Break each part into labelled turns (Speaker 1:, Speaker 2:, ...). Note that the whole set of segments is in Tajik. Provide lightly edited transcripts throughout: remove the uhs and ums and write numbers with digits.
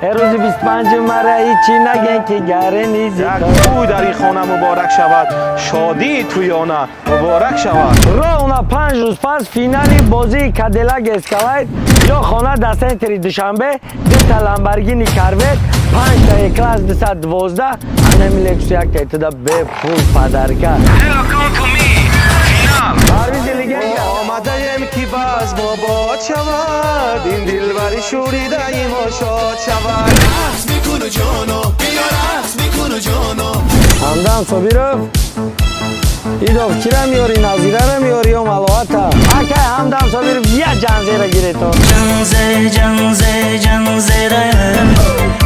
Speaker 1: روز 25 مره هیچی نگن که گره نیزی
Speaker 2: توی در این خانه مبارک شود، شادی توی آنه مبارک شود.
Speaker 1: رونا 5 روز پس فینالی بازی کادیلاک اسکالایت یا خانه در سنتر دوشنبه دو تا لامبورگینی کاروت 5 تا کلاس 212 همین لکس یک تعداد به پول پدرکا.
Speaker 2: Welcome to me. فینال.
Speaker 1: پرویز لیگنگ
Speaker 2: آمده ایم که باز مباد شود، این دلبری شوریده ایم و شاد شود.
Speaker 3: رقص میکنه جانو بیا رقص میکنه جانو
Speaker 1: همدان صبیرو ایدوف چی را میاری نظیره را میاری و ملواتا اکه همدان صبیرو یه جنزه را گیره تو
Speaker 4: جنزه جنزه جنزه را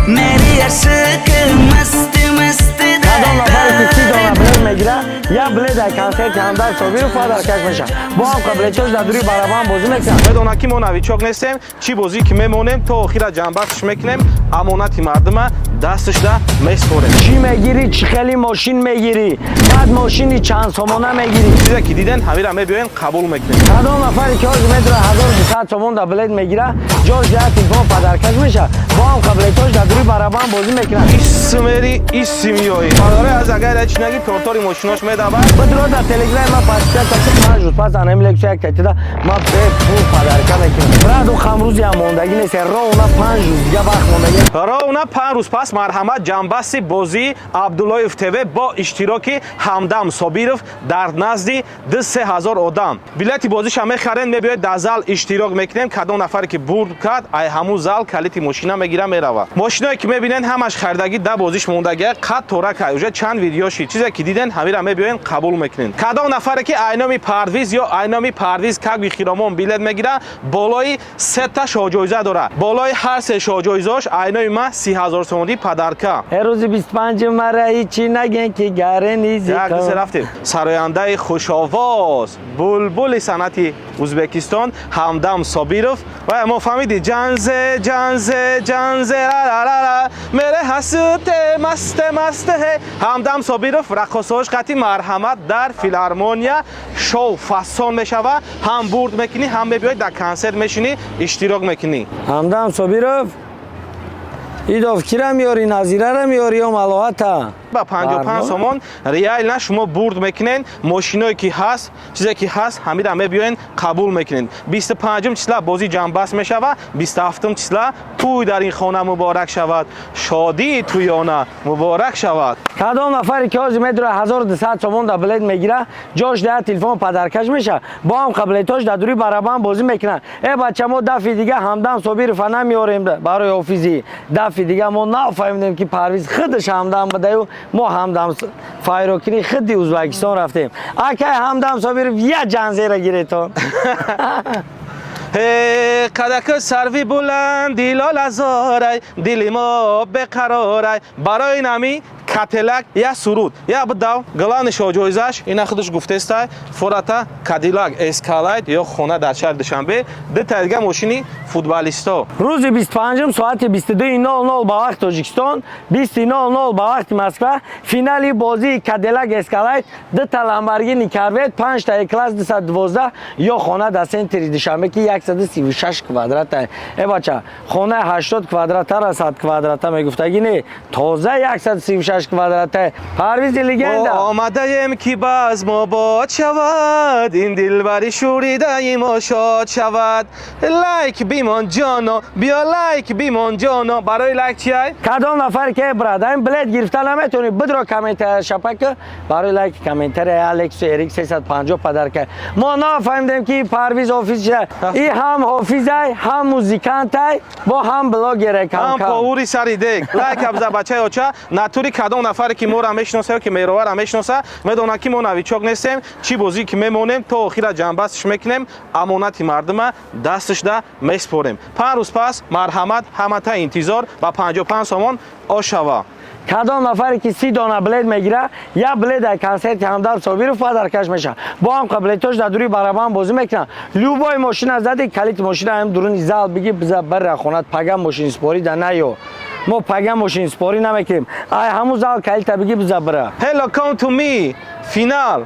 Speaker 4: میری عشق مست مست
Speaker 1: کدام نفر که 30 دلار بلد میگیره یا بلد در کنسرت همدان صبیرو پادر کش میشه با هم قبلتوش در دوری برابان بازی میکنم
Speaker 2: بدونه که ما نویچاک نیستیم، چی بازی که میمونیم تا آخر جنبستش میکنیم، امانتی مردمه دستش ده میسپریم.
Speaker 1: چی میگیری چی خیلی ماشین میگیری بعد ماشینی چند سامانه میگیری
Speaker 2: چیزی که دیدن همین را میبینن قبول میکنیم.
Speaker 1: کدام نفری که آج میدره 1200 تومان در بلد میگیره جاش ده تلفن پدرکش میشه با هم قبلتوش در دوری برابان بازی میکنم
Speaker 2: اسمری اسمیایی مادره از اگر اچ نگی تورتوری ماشیناش میدابد.
Speaker 1: بدرو در تلگرام ما پاسپورت تا 5 روز پس انم لکس یک تعداد ما به پول پدرکا میکنیم برای دو خمروزی هم موندگی نیست رو اونا 5 روز دیگه وقت موندگی
Speaker 2: را اونا 5 روز پس مرحمت جنبستی بازی عبداللهیف تv با اشتراکی همدم صابیرов در نزدی 3000 آدم بلیت بازیش هم میخرن میبیاید در زال اشتراک میکنیم کدام نفری که برد کرد ای همون زال کلیت ماشینا میگیره میروه ماشینایی که میبینن همش خریدگی در بازیش موندگی قد تورک های چند ویدیوشی چیزی که دیدن همین را میبینن قبول میکنین کدام نفری که اینامی پرویز یا اینامی پرویز که بخیرامون بلیت میگیره بالای 3 تا شاجایزه داره بالای هر سه شاجایزه‌اش اینامی ما 30000 تومانی پدرکا
Speaker 1: روز 25 مره هیچی نگن که گره نیزی
Speaker 2: یک دست رفتیم سراینده خوش آواز بلبل صنعت ازبکستان همدم صابیرov و ما فهمیدی جنزه جنزه جنزه لا لا لا میره حسوت مست مست همدم صابیرov رقصاش قطعی مرحمت در فیلارمونیا شو فسون میشوه هم برد میکنی هم بیاید در کنسرت میشینی اشتراک میکنی
Speaker 1: همدان صابیرov ایدوف کی را میاری نظیره را میاری و ملواتا
Speaker 2: با 55 سومون ریال نه شما برد میکنین ماشینایی که هست چیزی که هست همین را میبیاین قبول میکنین 25 چسلا بازی جنبست میشوه 27 چسلا توی در این خانه مبارک شود شادی توی آنه مبارک شود
Speaker 1: کدام نفری که آج میدره 1200 تومان در بلد میگیره جاش ده تلفن پدرکش میشه با هم قبلتوش در دوری برابان بازی میکنن ای بچه ما دفعه دیگه همدم صابیرov نمیاریم برای آفیزی دفعه دیگه ما نفهمیدیم که پرویز خودش همدم بده و ما همدم فایروکنی خودی ازبکستان رفتیم اکه همدم صابیرov یه جنزه را گیره تو
Speaker 2: کدک سروی بلند دیلال ازارای دلی ما بقرارای برای نمی کاتیلاک یا سرود یا بداو گلان شاجایزش اینا خودش گفته است فوراتا کادیلاک اسکالایت یا خونه در شهر دوشنبه دو تا دیگه ماشینی فوتبالیستا
Speaker 1: روز 25 ساعت 22:00 با وقت تاجیکستان 20:00 با وقت مسکو فینالی بازی کادیلاک اسکالایت دو تا لامبورگینی کاروت 5 تا کلاس 212 یا خانه در سنتر دوشنبه که 136 کوادرات ای بچا خانه 80 کوادرات را 100 کوادرات میگفتگی نه تازه 136 کوادرات پرویز لیگندا
Speaker 2: آمده ایم که باز مباد شود این دلبری شوریده ایم و شاد شود لایک بیمان جانو بیا لایک بیمان جانو برای لایک چی های؟
Speaker 1: کدام نفر که برادر بلد گرفته نمیتونی بدرو کامنت شپک برای لایک کامنتر الکس اریک 350 پدرکه ما نفهمیدیم که پرویز آفیس چیه این هم آفیس هم موزیکانت با هم بلاگر
Speaker 2: هم پاوری سری دیگ لایک ابزا بچه اوچا ناتوری کدام نفری که ما را میشناسه که میروه را میشناسه میدونه که ما نویچاک نیستیم چی بازی که میمونیم تا آخر جنبستش میکنیم امانتی مردمه دستش ده میسپریم 5 روز پس مرحمت همتا انتظار با 55 سومون آشوا
Speaker 1: کدام نفری که 30 دانه بلد میگیره یا بلد در کنسرت همدم صابیرov پدرکش میشه با هم قبلتوش در دوری برابان بازی میکنن لوبای ماشین از زدی کلیت ماشین هم درون زال بگی بذار بر خونت پگم ماشین سپاری در نیو ما پگم ماشین سپاری نمیکنیم ای همون زال کلیت بگی بذار بره
Speaker 2: Hello come to me فینال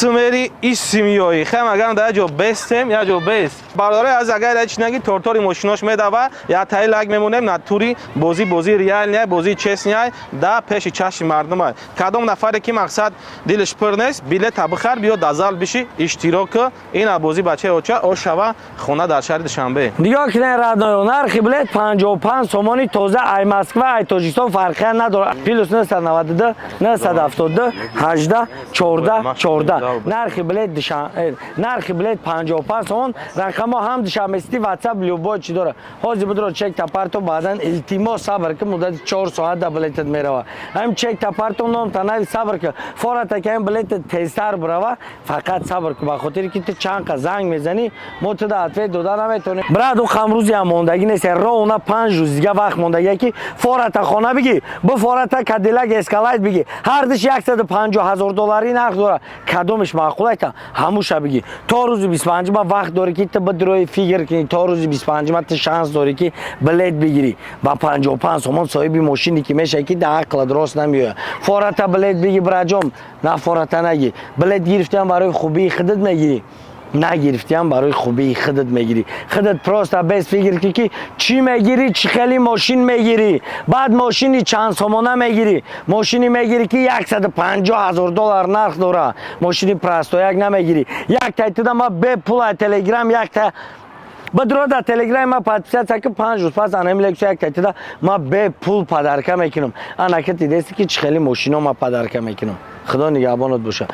Speaker 2: смери и семьей. Хемагам да жо бестем, я жо бест. Бародари аз агар ач наги тортори мошинош медава, я тайлаг мемонем натури бози реал не, бози честня да пеши чаши мардума. Кадом нафаре ки мақсад дилш пурнес, билет абхар биё дазал биши иштирок ин бози бача оча ошава хона дар шаҳри Душанбе.
Speaker 1: Нигоҳ кинед радноё, нархи билет 55 сомони тоза ай Москва, ай Тоҷикистон фарқия надорад. Плюс 992, 972, 18, 14, 14. Нархи билет 55 сомон. Рақамо ҳам душанбести WhatsApp любой чи дора. Ҳозир будро чек тапарто баъдан илтимос сабр ки муддати 4 соат да билетат мерава. Ҳам чек тапарто ном танави сабр ки фората ки ҳам билетат тезтар бурава, фақат сабр ки ба хотири ки ту чанқа занг мезани, мо ту да ответ дода наметонем. Брат, у хамрӯзи ҳам мондагӣ нест. Роуна 5 рӯз дига вақт мондагӣ ки фората хона бигӣ, бу фората Cadillac Escalade бигӣ. Ҳар диш $150,000 нарх дора. Кадомиш маъқул айта? Ҳамуша бигӣ. То рӯзи 25 вақт дорӣ ки ту бидрои фикр кунӣ, то рӯзи 25 ту шанс дорӣ ки билет бигирӣ. Ба 55 сомон соҳиби мошине ки мешавӣ ки да ақлат рост намеояд. Фората билет бигӣ браҷом, на фората нагир. Билет гирифтиам барои хубии худат мегирӣ. نگرفتیم برای خوبی خودت میگیری. خودت پروستا بس فکر کی چی میگیری، چی خیلی ماشین میگیری، بعد ماشینی چند سامانه میگیری، ماشینی میگیری که $150,000 نرخ داره، ماشینی پرستو یک نمیگیری. یک تایید ما به پول تلگرام یک تا بدرو در تلگرام ما پادپیسات که 5 روز پس آنهم لکشو یک تایید ما به پول پدرکه میکنم. آن که دیدی که چی خیلی ماشینا ما پدرکه میکنم. خدا نگهبانت باشه.